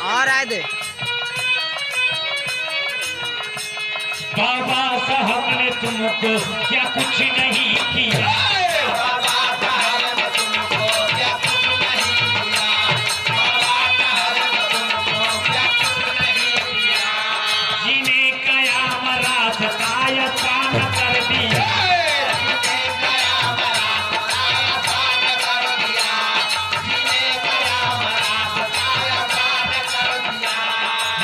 और आए दे बाबा साहब ने तुमको क्या कुछ नहीं किया, जिन्हें कयाम रात काया काम कर दिया,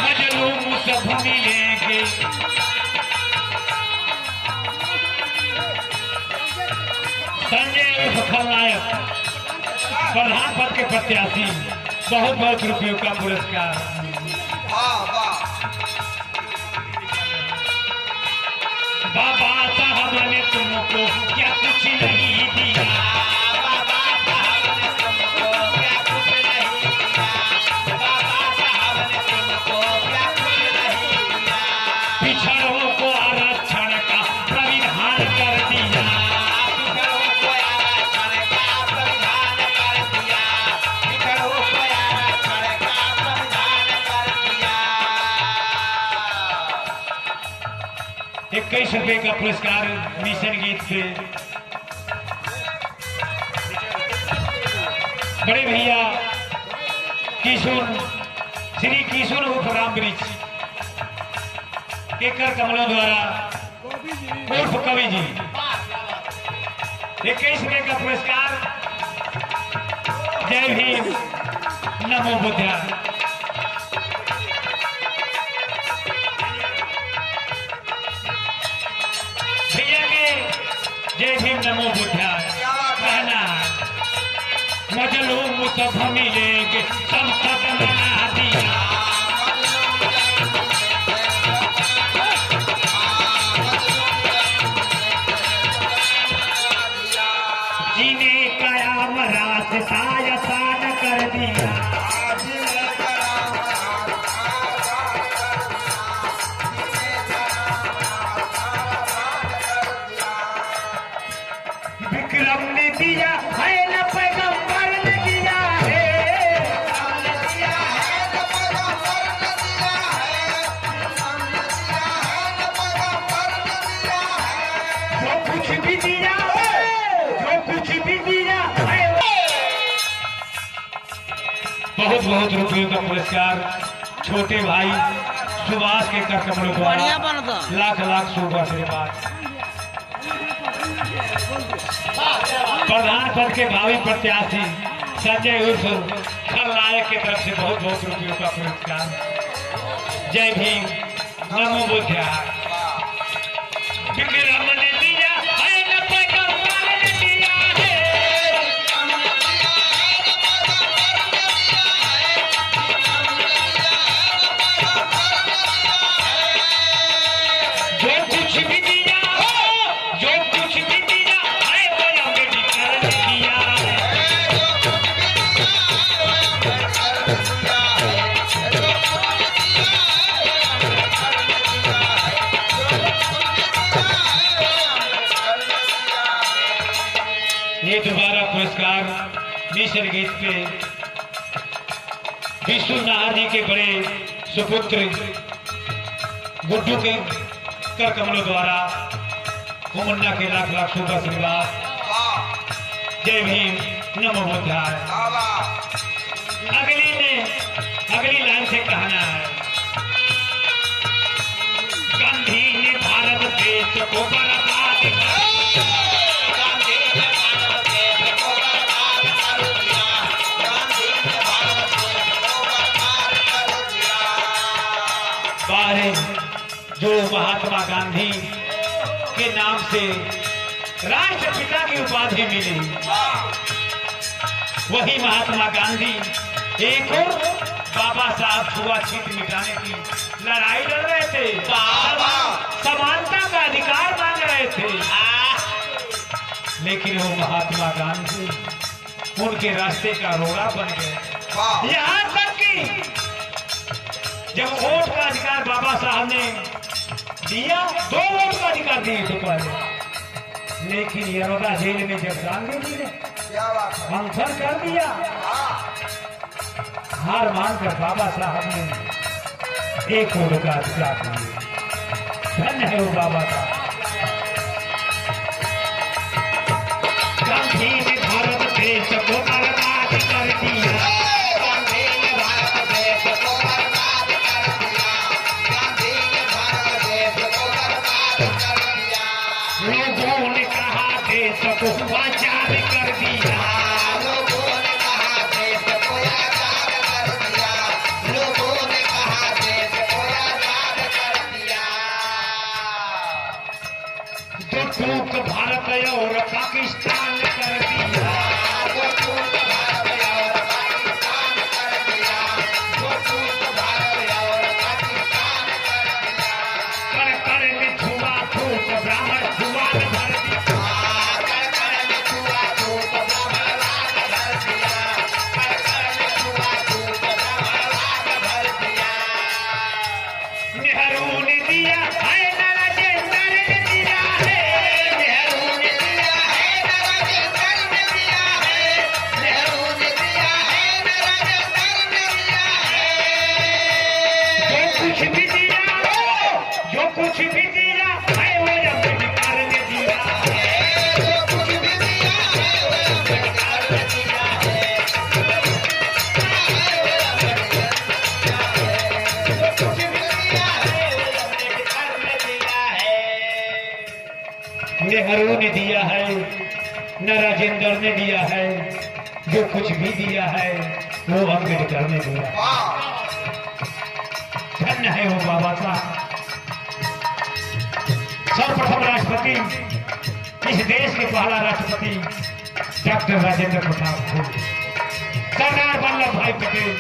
मजलूम सब मिलेंगे संजय खलनायक प्रधान पद के प्रत्याशी, बहुत बहुत रुपयों का पुरस्कार। बाबा साहब ने तुमको क्या कुछ नहीं दिया, बाबा साहब ने तुमको क्या कुछ नहीं दिया, बाबा साहब ने तुमको क्या कुछ नहीं दिया, पिछड़ों को आरक्षण का प्राविधान कर दिया, पिछड़ों को आरक्षण का प्राविधान कर दिया, पिछड़ों को आरक्षण का प्राविधान कर दिया। 21 रुपए का पुरस्कार मिशन गीत से बड़े भैया किशोर श्री किशोर उर्फ रामवृक्ष केकर कमलों द्वारा उर्फ कवि जी 21 रुपए का पुरस्कार। जय भीम, नमो बुद्धाय। भैया के जय भीम नमो बुद्धाय कहना है, मजलूम सब मिलेंगे संसद बना दिया, जिन्हें कयाम रात सायसान कर दिया, विक्रम ने दिया है न पैगंबर ने दिया है, जो कुछ भी दिया है, जो कुछ भी दिया है। बहुत बहुत रुपयों का पुरस्कार छोटे भाई सुभाष के कर कमलों द्वारा लाख लाख शुभ आशीर्वाद। प्रधान पद के भावी प्रत्याशी संजय उर्फ खलनायक की तरफ से बहुत बहुत रुपयों का पुरस्कार। जय भीम, नमो बुद्धाय। विक्रम ने दिया है न पैगंबर ने दिया है, जो कुछ भी दिया हो, जो कुछ भी दिया है वो अम्बेडकर ने दिया है। ये दोबारा पुरस्कार मिशन गीत पे विष्णु नाहर जी के बड़े सुपुत्र गुड्डू के कर कमलों द्वारा मुन्ना के लाख लाख शुभ आशीर्वाद। जय भीम, नमो बुद्धाय। अगली लाइन से कहना है, गांधी ने भारत देश को बर्बाद कर दिया, गांधी ने भारत देश को बर्बाद कर दिया, गांधी ने भारत देश को बर्बाद कर दिया। बारे जो महात्मा गांधी के नाम से राष्ट्रपिता की उपाधि मिली, वही महात्मा गांधी एक और बाबा साहब छुआछूत मिटाने की लड़ाई लड़ रहे थे, समानता का अधिकार मांग रहे थे। लेकिन वो महात्मा गांधी उनके रास्ते का रोड़ा बन गए। यहाँ तक कि जब वोट का अधिकार बाबा साहब ने दिया, 2 वोट का अधिकार दिए थे पहले, लेकिन यरोदा जेल में जब गांधी जी ने मंथन कर दिया। हार मानकर बाबा साहब ने एक ओर का त्याग किया। धन्य है वो बाबा साहब। गांधी ने भारत देश को बर्बाद कर दिया। गांधी ने भारत देश को बर्बाद कर दिया। गांधी ने भारत देश को बर्बाद कर दिया। लोगों ने कहा देश को आजाद कर दिया। लोगों ने कहा देश को आजाद कर दिया। लोगों ने कहा देश को आजाद कर दिया। तो टूक भारत और पाकिस्तान कर दिया। वो टूट भारत और पाकिस्तान कर दिया। वो टूट भारत और पाकिस्तान कर दिया। कर कर में छुआ छूट ब्राह्मण छुआ भर दिया। कर कर में छुआ छूट ब्राह्मणवाद भर दिया। कर कर में छुआ छूट ब्राह्मणवाद भर दिया। नेहरू ने दिया है नरजेंद्र ने दिया है। नेहरू ने दिया है नरजेंद्र ने दिया है। नेहरू ने दिया है नरजेंद्र ने दिया है। जो कुछ भी दिया जो कुछ भी दिया है वो अम्बेडकर ने दिया है। जो कुछ भी दिया है वो अम्बेडकर ने दिया है। जो कुछ भी दिया है वो अम्बेडकर ने दिया है। नेहरू ने दिया है न राजेंद्र ने दिया है। जो कुछ भी दिया है वो अम्बेडकर ने दिया है। धन्य है वो बाबा साहब। सर्वप्रथम राष्ट्रपति इस देश के पहला राष्ट्रपति डॉक्टर राजेंद्र प्रसाद थे। सरदार वल्लभ भाई पटेल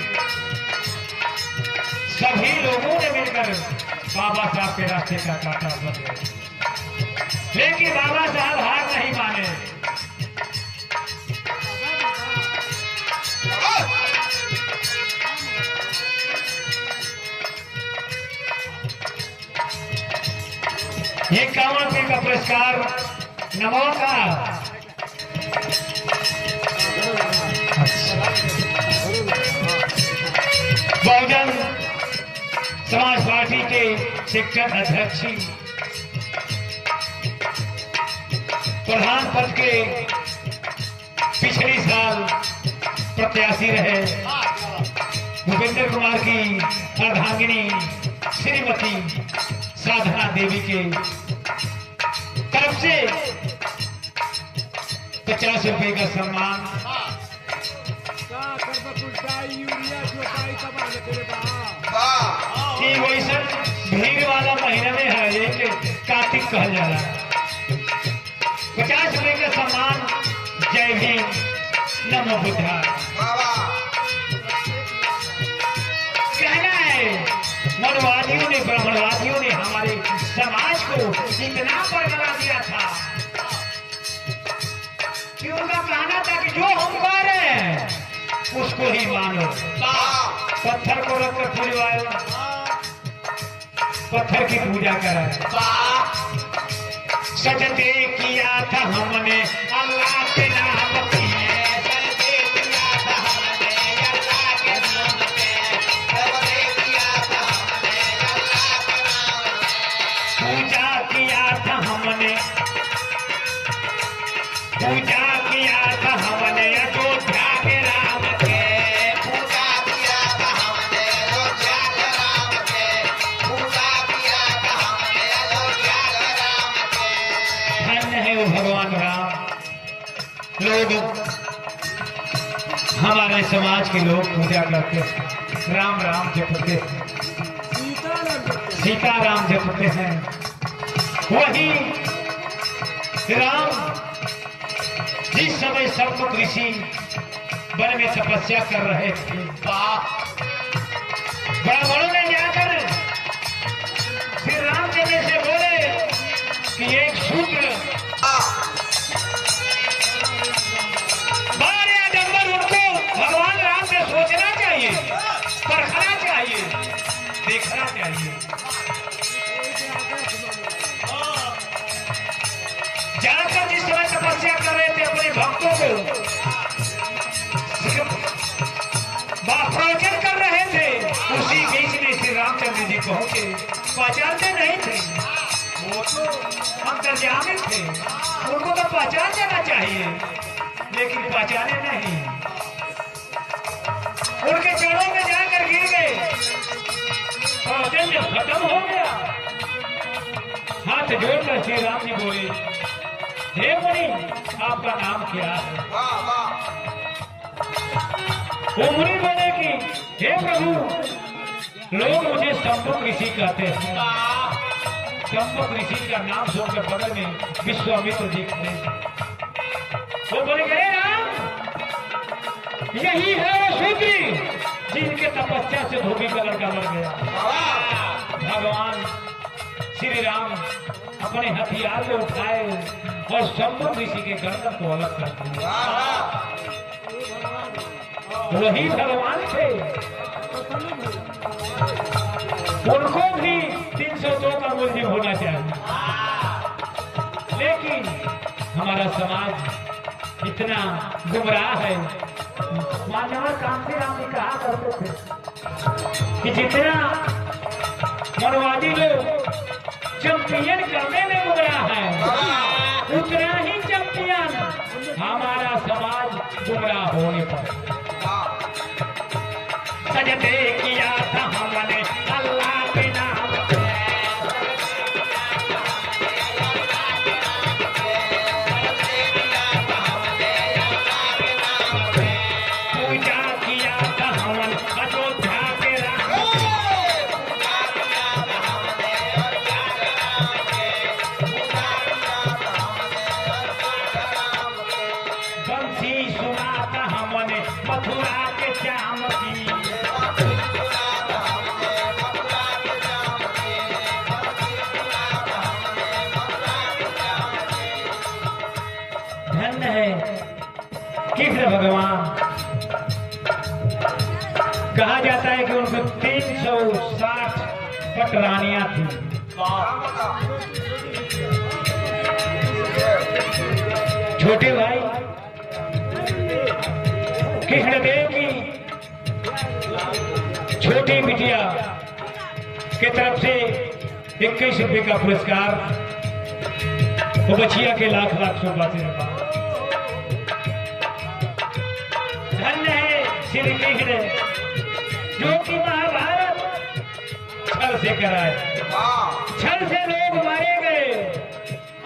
सभी लोगों ने मिलकर बाबा साहब के रास्ते का कांटा बन गए। लेकिन बाबा साहब हार नहीं माने। ये 51 रुपये का पुरस्कार नमो का। बहुजन समाज पार्टी के सेक्टर अध्यक्ष प्रधान पद के पिछले साल प्रत्याशी रहे भूपेंद्र कुमार की अर्धांगिनी श्रीमती साधना देवी के तरफ से 50 रुपए का सम्मान। ये वैसा भीड़ वाला महीना में है एक कार्तिक कहा जा रहा है। 50 रुपए का सम्मान। जय भीम नमो बुद्धा। कहना है मनवादियों ने ब्राह्मणवादियों ने हमारे समाज को इतना बरगला दिया था कि उनका कहना था कि जो हम कह रहे हैं उसको ही मानो। पत्थर को रख कर पूजवाए। पत्थर की पूजा करा। सजदे किया था हमने अल्लाह के नाम पे। सजदे किया था हमने अल्लाह के नाम पे। सजदे किया था हमने अल्लाह के नाम पे। पूजा किया था हमने अयोध्या के राम के। पूजा किया था हमने अयोध्या के राम के। पूजा किया था हमने अयोध्या के राम के। धन्य है वो भगवान राम। लोग हमारे समाज के लोग पूजा करते हैं, राम राम जपते हैं, सीताराम जपते हैं। वही राम जिस समय सब ऋषि वन में तपस्या कर रहे थे, ब्राह्मणों ने जाकर श्री रामचंद्र से बोले कि एक सूत्र बार या नंबर उनको भगवान राम से सोचना चाहिए, परखना चाहिए, देखना चाहिए। जाकर जिस समय तपस्या कर रहे थे अपने भक्तों को उसी बीच में श्री रामचंद्र जी पहुंचे। पहचानते नहीं थे, वो तो अंतर्यामी थे, उनको तो पहचान जाना चाहिए, लेकिन पहचाने नहीं। उनके चरणों में जाकर गिर गए। भोजन जब खत्म हो गया, हाथ जोड़कर श्री राम जी बोले, हे मुनि, आपका नाम क्या है? वो मुनि बोले कि हे प्रभु, लोग मुझे संभव ऋषि कहते हैं। संभव ऋषि का नाम सुनकर बगल में विश्वामित्र जी खड़े। वो बोले, हे राम, यही है वो शूद्र जिनके तपस्या से धोबी का लड़का मर गया। भगवान श्री राम अपने हथियार को उठाए और संभव ऋषि के गर्दन को अलग कर दिया। वही भगवान थे। उनको भी 302 का मूल्य होना चाहिए, लेकिन हमारा समाज इतना गुमराह है। मानव कांति राम जी कहा करते थे कि जितना मनवादी लोग चैंपियन करने में गुमराह है, उतना ही चैंपियन हमारा समाज गुमराह होने पर। सजदे किया था हमने अल्लाह के नाम पे, पूजा किया था हमने अयोध्या के राम पे, बंसी सुना था हमने मथुरा के श्याम की। धन्य है कृष्ण भगवान। कहा जाता है कि उनको 360 पटरानियां थी। छोटे भाई कृष्णदेव की छोटी बिटिया के तरफ से 21 रुपये का पुरस्कार वो बचिया के लाख लाख शोभा से रखा। धन्य है श्री कृष्ण जो कि महाभारत छल से कराए। छल से लोग मारे गए।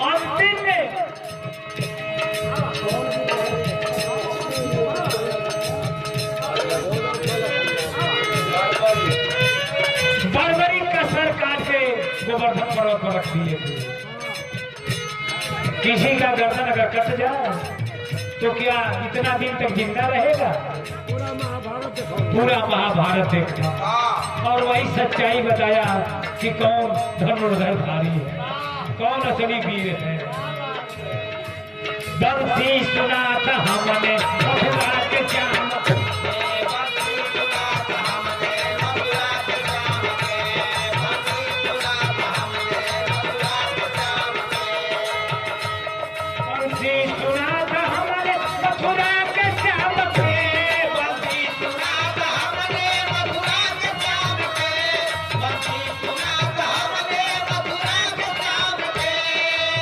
अंतिम में बड़ी कसर काट के गोवर्धन पर्वत पर रख दिए थे। किसी का गर्दन अगर कट जाए तो क्या इतना दिन तक जिंदा रहेगा? पूरा महाभारत देखा और वही सच्चाई बताया कि कौन धनुर्धरधारी है, कौन असली वीर है। बंसी सुना था हमने मथुरा के श्याम,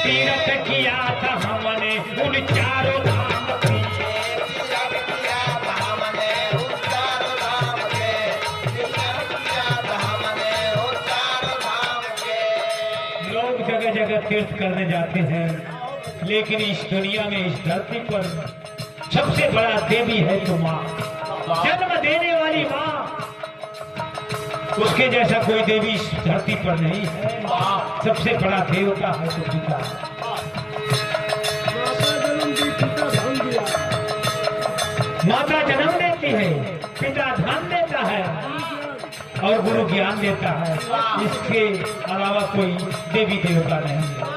तीरथ किया था हमने उन चारों धाम पे। लोग जगह जगह तीर्थ करने जाते हैं, लेकिन इस दुनिया में, इस धरती पर सबसे बड़ा देवी है तो माँ, जन्म देने वाली माँ। उसके जैसा कोई देवी इस धरती पर नहीं है। सबसे बड़ा देवता है तो पिता। माता जन्म देती है, पिता धन देता है और गुरु ज्ञान देता है। इसके अलावा कोई देवी देवता नहीं है।